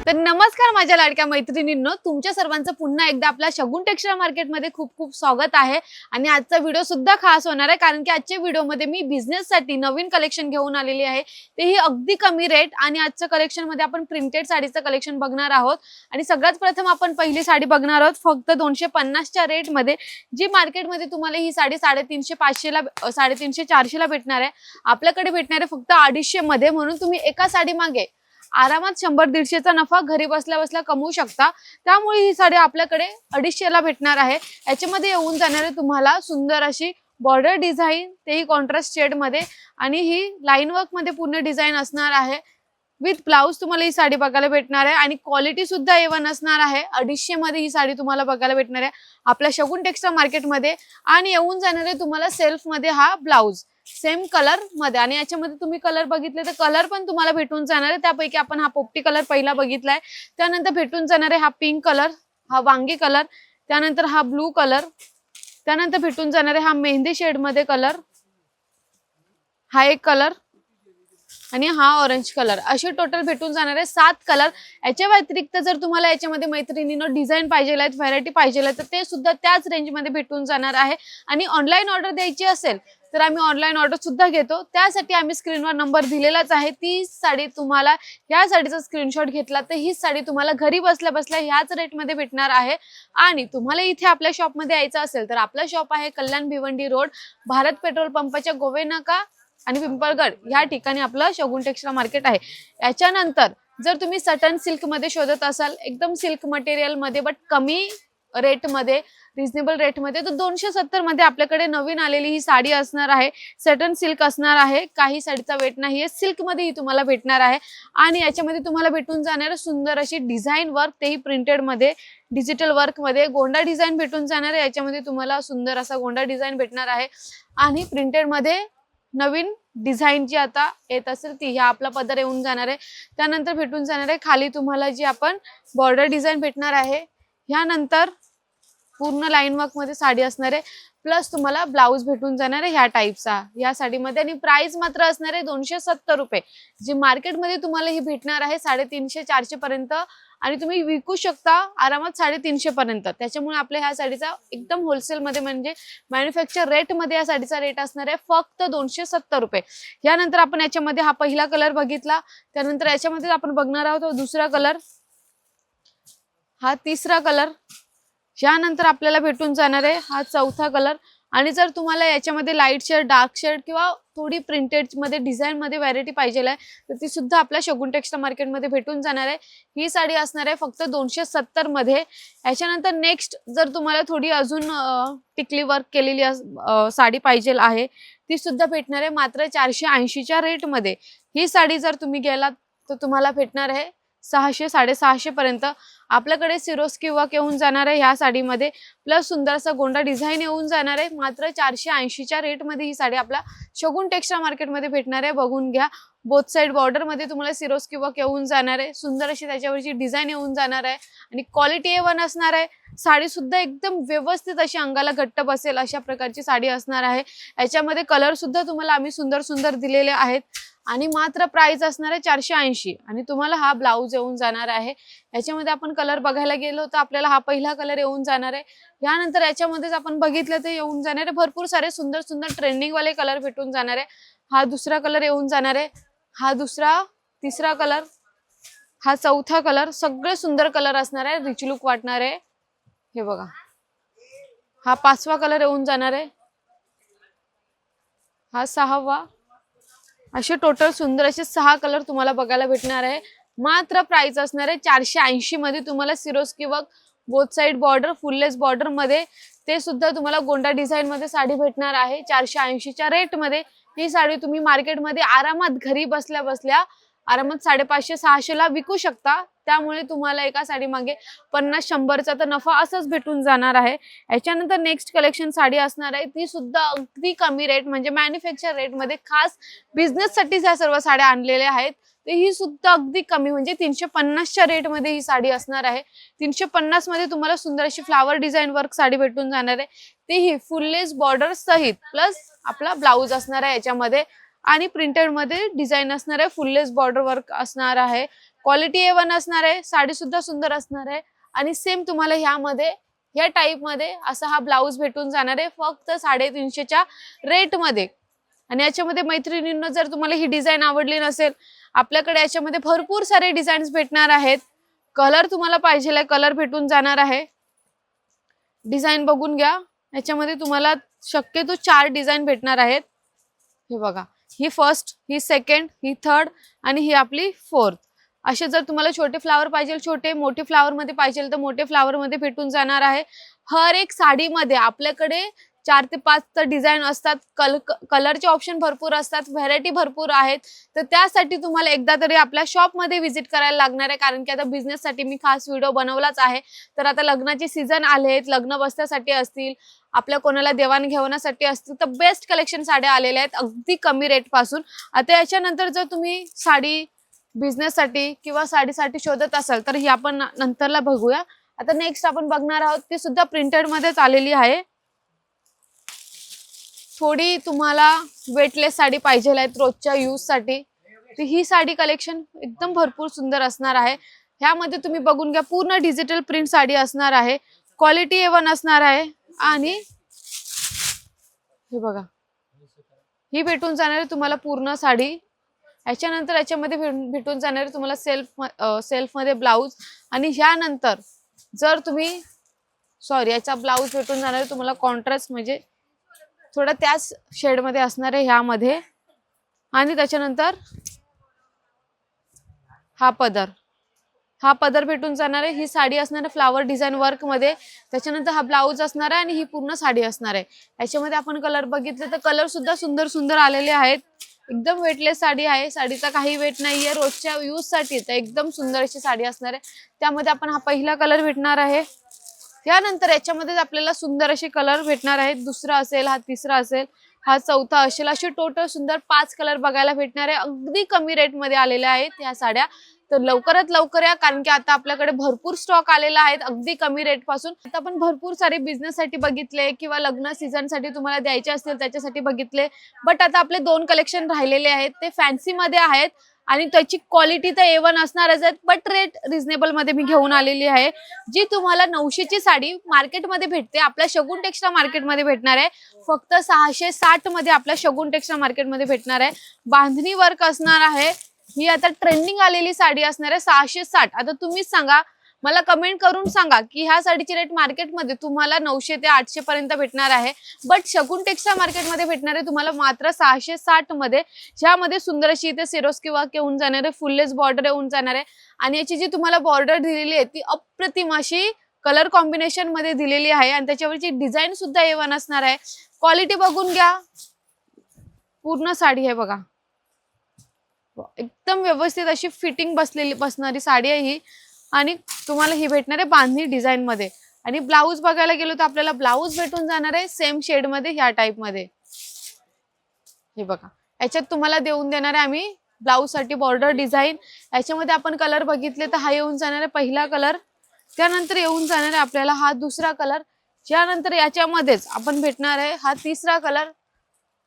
तर नमस्कार माझ्या लाडक्या मैत्रिणींनो, तुमच्या सर्वांचं पुन्हा एकदा आपल्या शगुन टेक्सटाईल मार्केटमध्ये खूप खूप स्वागत आहे। आणि आजचा व्हिडिओ सुद्धा खास होणार आहे, कारण की आजच्या व्हिडिओमध्ये मी बिझनेससाठी नवीन कलेक्शन घेऊन आलेली आहे, तेही अगदी कमी रेट। आणि आजच्या कलेक्शनमध्ये आपण प्रिंटेड साडीचं कलेक्शन बघणार आहोत। आणि सगळ्यात प्रथम आपण पहिली साडी बघणार आहोत फक्त 250 च्या रेटमध्ये, जी मार्केटमध्ये तुम्हाला ही साडी 350 500 ला 350 400 ला भेटणार आहे। आपल्याकडे भेटणार आहे फक्त 250 मध्ये, म्हणून तुम्ही एका साडी मागे आरामात 100-150 चा नफा घरी बसल्या बसल्या कमवू शकता। त्यामुळे ही साडी आपल्याकडे 250 ला भेटणार आहे। याच्यामध्ये येऊन जाणारे तुम्हाला सुंदर अशी बॉर्डर डिझाइन, तेही कॉन्ट्रास्ट शेड मध्ये, आणि ही लाईन वर्क मध्ये पूर्ण डिझाइन असणार आहे। विथ ब्लाउज तुम्हाला ही साडी बघायला भेटणार आहे, आणि क्वालिटी सुद्धा A1 असणार आहे। 250 मध्ये ही साडी तुम्हाला बघायला भेटणार आहे आपल्या शगुन टेक्सटाईल मार्केटमध्ये। आणि येऊन जाणारे तुम्हाला सेल्फ मध्ये हा ब्लाउज सेम कलर मध्ये, आणि याच्यामध्ये तुम्ही कलर बघितले तर कलर पण तुम्हाला भेटून जाणार आहे। त्यापैकी आपण हा पोपटी कलर पहिला बघितलाय, त्यानंतर भेटून जाणार आहे हा पिंक कलर, हा वांगी कलर, त्यानंतर हा ब्लू कलर, त्यानंतर भेटून जाणार आहे हा मेहंदी शेड मध्ये कलर, हा एक कलर, आणि हा ऑरेंज कलर। असे टोटल भेटून जाणार आहे 7 कलर। याच्या व्यतिरिक्त जर तुम्हाला याच्यामध्ये मैत्रिणींनो डिझाइन पाहिजे आहेत, व्हरायटी पाहिजे आहे, तर ते सुद्धा त्याच रेंज मध्ये भेटून जाणार आहे। आणि ऑनलाईन ऑर्डर द्यायची असेल तर आम्ही ऑनलाईन ऑर्डर सुद्धा घेतो। त्यासाठी आम्ही स्क्रीनवर नंबर दिलेलाच आहे। ती साडी तुम्हाला, या साडीचा स्क्रीनशॉट घेतला तर ही साडी तुम्हाला घरी बसल्या बसल्या ह्याच रेट मध्ये भेटणार आहे। आणि तुम्हाला इथे आपल्या शॉप मध्ये यायचं असेल तर आपला शॉप आहे कल्याण भिवंडी रोड, भारत पेट्रोल पंपाच्या गोवेनाका आणि पिंपळगड या ठिकाणी आपलं शगुन टेक्सटाईल मार्केट आहे। याच्यानंतर जर तुम्ही सटन सिल्क मध्ये शोधत असाल, एकदम सिल्क मटेरियल मध्ये बट कमी रेट मध्ये, रिजनेबल रेट मध्ये, तर 270 मध्ये आपल्याकडे नवीन आलेली ही साडी असणार आहे। सटन सिल्क असणार आहे, काही साडीचा वेट नाहीये, सिल्क मध्ये ही तुम्हाला भेटणार आहे। आणि याच्यामध्ये तुम्हाला भेटून जाणार सुंदर अशी डिझाइन वर्क, तेही प्रिंटेड मध्ये, डिजिटल वर्क मध्ये, गोंडा डिझाइन भेटून जाणार आहे। याच्यामध्ये तुम्हाला सुंदर असा गोंडा डिझाइन भेटणार आहे। आणि प्रिंटेड मध्ये नवीन डिझाइन जी आता येत असेल ती, ह्या आपला पदर येऊन जाणार आहे। त्यानंतर भेटून जाणार आहे खाली तुम्हाला जी आपण बॉर्डर डिझाइन भेटणार आहे। यानंतर पूर्ण लाईन वर्क मध्ये साडी असणार आहे, प्लस तुम्हाला ब्लाउज भेटून जाणार आहे ह्या टाईपचा या साडीमध्ये। आणि प्राइस मात्र असणार आहे 270 रुपये, जी मार्केटमध्ये तुम्हाला ही भेटणार आहे 350-400 पर्यंत, आणि तुम्ही विकू शकता आरामात 350 पर्यंत। त्याच्यामुळे आपल्या ह्या साडीचा एकदम होलसेल मध्ये, म्हणजे मॅन्युफॅक्चर रेट मध्ये या साडीचा रेट असणार आहे फक्त 270 रुपये। यानंतर आपण याच्यामध्ये हा पहिला कलर बघितला, त्यानंतर याच्यामध्ये आपण बघणार आहोत दुसरा कलर, हा तिसरा कलर, यानंतर आपल्याला भेटून जाणार आहे हा चौथा कलर। आणि जर तुम्हाला याच्यामध्ये लाईट शेड, डार्क शेड किंवा थोडी प्रिंटेड मध्ये डिझाइन मध्ये व्हरायटी पाहिजे आहे तर ती सुद्धा आपल्या शगुन टेक्सटाईल मार्केट मध्ये भेटून जाणार आहे। ही साडी असणार आहे फक्त 270 मध्ये। याच्यानंतर नेक्स्ट जर तुम्हाला थोडी अजून टिकली वर्क केलेली साडी पाहिजे आहे, ती सुद्धा भेटणार आहे मात्र 480 च्या रेट मध्ये। ही साडी जर तुम्ही गेलात तर तुम्हाला भेटणार आहे 600-650 पर्यंत। आपल्याकडे सिरोस्की वर्क येऊन जाणार आहे ह्या साडीमध्ये, प्लस सुंदर असा गोंडा डिझाइन येऊन जाणार आहे मात्र 480 च्या रेट मध्ये। ही साडी आपल्या शगुन टेक्सटाईल मार्केट मध्ये भेटणार आहे, बघून घ्या। बोथ साइड बॉर्डर मध्ये तुम्हाला सिरोस्की वर्क येऊन जाणार आहे, सुंदर अशी त्याच्यावरची डिझाइन येऊन जाणार आहे, आणि क्वालिटी A1 असणार आहे। साडी सुद्धा एकदम व्यवस्थित अशी अंगाला घट्ट बसेल अशा प्रकारची साडी असणार आहे। याच्यामध्ये कलर सुद्धा तुम्हाला आम्ही सुंदर सुंदर दिलेले आहेत, आणि मात्र प्राइस असणार आहे 480, आणि तुम्हाला हा ब्लाउज येऊन जाणार आहे। याच्यामध्ये आपण कलर बघायला गेलो तर आपल्याला हा पहिला कलर येऊन जाणार आहे। यानंतर याच्यामध्येच आपण बघितलं तर येऊन जाणार आहे भरपूर सारे सुंदर सुंदर ट्रेंडिंग वाले कलर भेटून जाणार आहे। हा दुसरा कलर येऊन जाणार आहे, हा दुसरा, तिसरा कलर, हा चौथा कलर, सगळे सुंदर कलर असणार आहे, रिच लुक वाटणार आहे। हे बघा, हा 5वा कलर येऊन जाणार आहे, हा 6वा। असे टोटल सुंदर असे 6 कलर तुम्हाला बघायला भेटणार आहे। मात्र प्राइस असणार आहे 480 मध्ये। तुम्हाला Swarovski work, both side border, फुललेस बॉर्डर मध्ये, ते सुद्धा तुम्हाला गोंडा डिझाइन मध्ये साडी भेटणार आहे 480 च्या रेट मध्ये। ही साडी तुम्ही मार्केटमध्ये आरामात घरी बसल्या बसल्या आरामात 550-600 ला विकू शकता। त्यामुळे तुम्हाला एका साडी मागे 50-100 चा तर नफा असंच भेटून जाणार आहे। याच्यानंतर नेक्स्ट कलेक्शन साडी असणार आहे, ती सुद्धा अगदी कमी रेट, म्हणजे मॅन्युफॅक्चर रेट मध्ये, खास बिझनेस साठी ह्या सर्व साड्या आणलेल्या आहेत। ते ही सुद्धा अगदी कमी, म्हणजे 350 च्या रेट मध्ये ही साडी असणार आहे। 350 मध्ये तुम्हाला सुंदर अशी फ्लावर डिझाइन वर्क साडी भेटून जाणार आहे, तेही फुललेस बॉर्डर सहित, प्लस आपला ब्लाउज असणार आहे याच्यामध्ये, आणि प्रिंटेड मध्ये डिझाइन असणार आहे, फुललेस बॉर्डर वर्क असणार आहे। क्वालिटी A1 असणार आहे, साडी सुद्धा सुंदर असणार आहे आणि सेम तुम्हाला ह्यामध्ये या टाइप मध्ये असा हा ब्लाऊज भेटून जाणार आहे फक्त 350च्या रेट मध्ये। आणि याच्यामध्ये मैत्रिणींनो जर तुम्हाला ही डिझाइन आवडली नसेल, आपल्याकडे याच्यामध्ये भरपूर सारे डिझाईन्स भेटणार आहेत। कलर तुम्हाला पाहिजे कलर भेटून जाणार आहे। डिझाइन बघून घ्या, याच्यामध्ये तुम्हाला शक्यतो 4 डिझाइन भेटणार आहेत। हे बघा, ही फर्स्ट, ही सेकंड, ही थर्ड आणि ही आपली फोर्थ। असे जर तुम्हाला छोटे फ्लावर पाहिजे छोटे, मोठे फ्लावर मध्ये पाहिजे तर मोठे फ्लावर मध्ये भेटून जाणार आहे। हर एक साडीमध्ये आपल्याकडे 4 ते 5 तर डिझाइन असतात, कलरचे ऑप्शन भरपूर असतात, व्हरायटी भरपूर आहेत। तर त्यासाठी तुम्हाला एकदा तरी आपल्या शॉप मध्ये व्हिजिट करायला लागणार आहे, कारण की आता बिझनेस साठी मी खास व्हिडिओ बनवलाच आहे। तर आता लग्नाचे सीझन आलेत, लग्न बसण्यासाठी असतील, आपल्या कोणाला देवाणघेवाणासाठी असतील, तर बेस्ट कलेक्शन साड्या आलेल्या आहेत अगदी कमी रेट पासून। आता याच्यानंतर जर तुम्ही साडी बिझनेस साठी किंवा साडीसाठी शोधत असाल तर ही आपण नंतरला बघूया। आता नेक्स्ट आपण बघणार आहोत ती सुद्धा प्रिंटेड मध्येच आलेली आहे। थोडी तुम्हाला वेटलेस साडी पाहिजे आहेत रोजच्या यूज साठी, तर ही साडी कलेक्शन एकदम भरपूर सुंदर असणार आहे। ह्यामध्ये तुम्ही बघून घ्या, पूर्ण डिजिटल प्रिंट साडी असणार आहे, क्वालिटी A1 असणार आहे आणि हे बघा ही भेटून जाणार आहे तुम्हाला पूर्ण साडी। याच्यानंतर याच्यामध्ये भेटून जाणार आहे तुम्हाला सेल्फ मध्ये ब्लाउज आणि ह्यानंतर जर तुम्ही याचा ब्लाउज भेटून जाणार आहे तुम्हाला कॉन्ट्रास्ट म्हणजे थोडा त्याच शेड मध्ये असणार आहे ह्यामध्ये। आणि त्याच्यानंतर हा पदर भेटून जाणार आहे। ही साडी असणार आहे फ्लावर डिझाइन वर्क मध्ये, त्याच्यानंतर हा ब्लाउज असणार आहे आणि ही पूर्ण साडी असणार आहे। याच्यामध्ये आपण कलर बघितले तर कलर सुद्धा सुंदर सुंदर आलेले आहेत। एकदम वेटलेस साडी आहे, साडीचा काही वेट नाहीये, रोजच्या यूज साठी तर एकदम सुंदर अशी साडी असणार आहे। त्यामध्ये आपण हा पहिला कलर भेटणार आहे, त्यानंतर याच्यामध्ये आपल्याला सुंदर असे कलर भेटणार आहेत। दुसरा असेल, हा तिसरा असेल, हा चौथा असेल, असे टोटल सुंदर 5 कलर बघायला भेटणार आहे। अगदी कमी रेट मध्ये आलेल्या आहेत ह्या साड्या, तर लवकरात लवकर या, कारण की आता आपल्याकडे भरपूर स्टॉक आलेला आहे अगदी कमी रेट पासून। आता आपण भरपूर सारे बिझनेस साठी बघितले किंवा लग्न सीझन साठी तुम्हाला द्यायचे असतील त्याच्यासाठी बघितले, बट आता आपले 2 कलेक्शन राहिलेले आहेत, ते फॅन्सी मध्ये आहेत आणि त्याची क्वालिटी तर A1 असणारच आहे, बट रेट रिझनेबल मध्ये मी घेऊन आलेली आहे। जी तुम्हाला 900ची साडी मार्केटमध्ये भेटते, आपल्या शगुन टेक्सटाईल मार्केटमध्ये भेटणार आहे फक्त 660 मध्ये आपल्या शगुन टेक्सटाईल मार्केटमध्ये भेटणार आहे। बांधणी वर्क असणार आहे, ही आता ट्रेंडिंग आलेली साडी असणार आहे 660। आता तुम्हीच सांगा, मला कमेंट करून सांगा की ह्या साडीची रेट मार्केटमध्ये तुम्हाला 900 ते 800 पर्यंत भेटणार आहे, बट शगुन टेक्सटाईल मार्केटमध्ये भेटणार आहे तुम्हाला मात्र 660 मध्ये। ज्यामध्ये सुंदर अशी इथे सिरोस्की वर्क येऊन जाणार आहे, फुललेस बॉर्डर येऊन जाणार आहे आणि याची जी तुम्हाला बॉर्डर दिलेली आहे ती अप्रतिम अशी कलर कॉम्बिनेशन मध्ये दिलेली आहे आणि त्याच्यावरची डिझाइन सुद्धा A1 असणार आहे। क्वालिटी बघून घ्या, पूर्ण साडी आहे बघा, एकदम व्यवस्थित अशी फिटिंग बसणारी साडी आहे ही आणि तुम्हाला ही भेटणार आहे बांधणी डिझाइन मध्ये। आणि ब्लाऊज बघायला गेलो तर आपल्याला ब्लाऊज भेटून जाणार आहे सेम शेड मध्ये ह्या टाइप मध्ये। हे बघा, याच्यात तुम्हाला देऊन देणार आहे आम्ही ब्लाऊज साठी बॉर्डर डिझाइन। याच्यामध्ये आपण कलर बघितले तर हा येऊन जाणार आहे पहिला कलर, त्यानंतर येऊन जाणार आहे आपल्याला हा दुसरा कलर, त्यानंतर याच्यामध्येच आपण भेटणार आहे हा तिसरा कलर,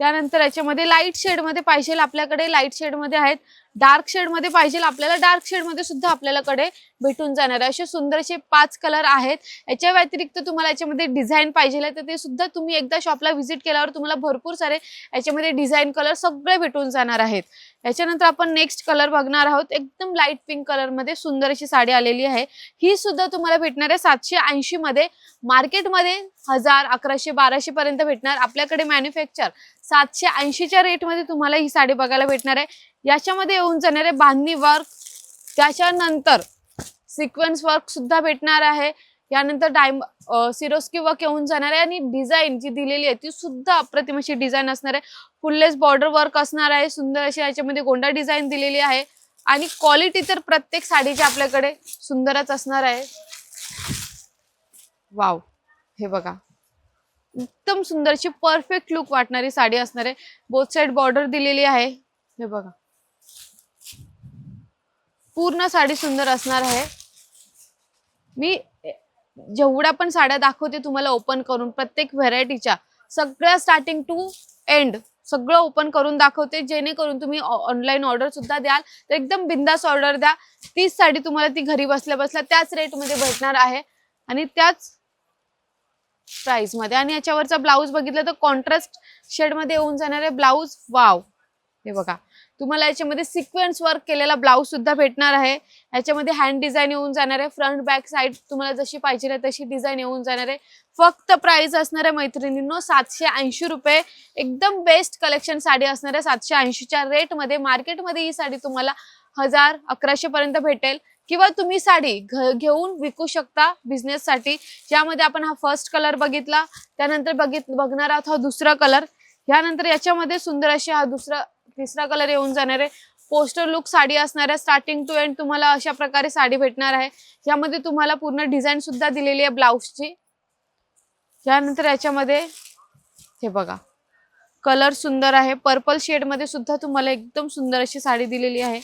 त्यानंतर याच्यामध्ये लाईट शेड मध्ये पाहिजे आपल्याकडे लाईट शेड मध्ये आहेत, डार्क शेड मध्ये पाहिजे आपल्याला डार्क शेड मध्ये सुद्धा आपल्याकडे भेटून जाणार आहे। असे सुंदर असे 5 कलर आहेत। याच्या व्यतिरिक्त तुम्हाला याच्यामध्ये डिझाइन पाहिजे तर ते सुद्धा तुम्ही एकदा शॉपला व्हिजिट केल्यावर तुम्हाला भरपूर सारे याच्यामध्ये डिझाइन कलर सगळे भेटून जाणार आहेत। याच्यानंतर आपण नेक्स्ट कलर बघणार आहोत, एकदम लाईट पिंक कलर मध्ये सुंदर अशी साडी आलेली आहे। ही सुद्धा तुम्हाला भेटणार आहे 780 मध्ये, मार्केटमध्ये 1000, 1100, 1200 पर्यंत भेटणार, आपल्याकडे मॅन्युफॅक्चर 780च्या रेट मध्ये तुम्हाला ही साडी बघायला भेटणार आहे। याच्यामध्ये येऊन जाणार आहे बांधणी वर्क, त्याच्यानंतर सिक्वेन्स वर्क सुद्धा भेटणार आहे, यानंतर सिरोस्की वर्क येऊन जाणार आहे आणि डिझाइन जी दिलेली आहे ती सुद्धा अप्रतिम अशी डिझाइन असणार आहे। फुललेस बॉर्डर वर्क असणार आहे, सुंदर अशी याच्यामध्ये गोंडा डिझाइन दिलेली आहे आणि क्वालिटी तर प्रत्येक साडीची आपल्याकडे सुंदरच असणार आहे। वाव, हे बघा, एकदम सुंदर अशी परफेक्ट लुक वाटणारी साडी असणार आहे। बोथ साइड बॉर्डर दिलेली आहे, हे बघा, पूर्ण साडी सुंदर असणार आहे। मी जेवढ्या पण साड्या दाखवते तुम्हाला ओपन करून प्रत्येक व्हरायटीच्या सगळ्या स्टार्टिंग टू एंड सगळं ओपन करून दाखवते, जेणेकरून तुम्ही ऑनलाईन ऑर्डर सुद्धा द्याल तर एकदम बिंदास ऑर्डर द्या. तीच साडी तुम्हाला ती घरी बसल्या बसल्या त्याच रेट मध्ये भेटणार आहे आणि त्याच प्राइस मध्ये. आणि याच्यावरचा ब्लाऊज बघितलं तर कॉन्ट्रास्ट शेड मध्ये येऊन जाणार आहे ब्लाऊज. वाव, हे बघा तुम्हाला याच्यामध्ये सिक्वेन्स वर्क केलेला ब्लाऊज सुद्धा भेटणार आहे. याच्यामध्ये हँड डिझाईन येऊन जाणार आहे. फ्रंट बॅक साइड तुम्हाला जशी पाहिजे तशी डिझाईन येऊन जाणार आहे. फक्त प्राइस असणार आहे मैत्रिणींनो 780 रुपये. एकदम बेस्ट कलेक्शन साडी असणार आहे 780च्या रेट मध्ये. मार्केटमध्ये ही साडी तुम्हाला 1000-1100 पर्यंत भेटेल. किंवा तुम्ही साडी घेऊन विकू शकता बिझनेस साठी. ज्यामध्ये आपण हा फर्स्ट कलर बघितला, त्यानंतर बघणार आहोत हा दुसरा कलर. यानंतर याच्यामध्ये सुंदर अशी हा तिसरा कलर येऊन जाणार आहे. पोस्टर लुक साडी असणार आहे. स्टार्टिंग टू एंड तुम्हाला अशा प्रकारे साडी भेटणार आहे. यामध्ये तुम्हाला पूर्ण डिझाईन सुद्धा दिलेली आहे ब्लाऊजची. यानंतर याच्यामध्ये हे बघा कलर सुंदर आहे. पर्पल शेड मध्ये सुद्धा तुम्हाला एकदम सुंदर अशी साडी दिलेली आहे.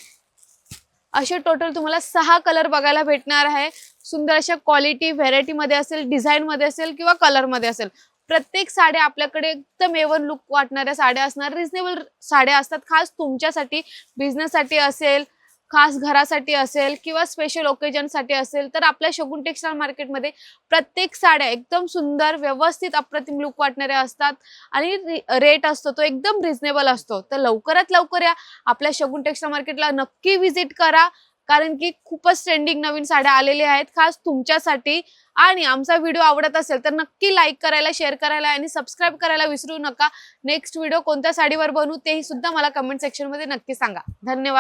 असे टोटल तुम्हाला 6 कलर बघायला भेटणार आहे. सुंदर अशा क्वालिटी व्हेरायटी मध्ये असेल, डिझाईन मध्ये असेल किंवा कलर मध्ये असेल. प्रत्येक साड्या आपल्याकडे एकदम एवन लुक वाटणाऱ्या साड्या असणार. रिजनेबल साड्या असतात खास तुमच्यासाठी, बिझनेस साठी असेल, खास घरासाठी असेल किंवा स्पेशल ओकेजन साठी असेल तर आपल्या शगुन टेक्सटाईल मार्केटमध्ये प्रत्येक साड्या एकदम सुंदर, व्यवस्थित, अप्रतिम लुक वाटणाऱ्या असतात आणि रेट असतो तो एकदम रिजनेबल असतो. तर लवकरात लवकर या आपल्या शगुन टेक्सटाईल मार्केटला नक्की व्हिजिट करा, कारण की खूपच ट्रेंडिंग नवीन साड्या आलेल्या आहेत खास तुमच्यासाठी. आणि आमचा व्हिडिओ आवडत असेल तर नक्की लाईक करायला, शेअर करायला आणि सबस्क्राईब करायला विसरू नका. नेक्स्ट व्हिडिओ कोणत्या साडीवर बनवू तेही सुद्धा मला कमेंट सेक्शन मध्ये नक्की सांगा. धन्यवाद.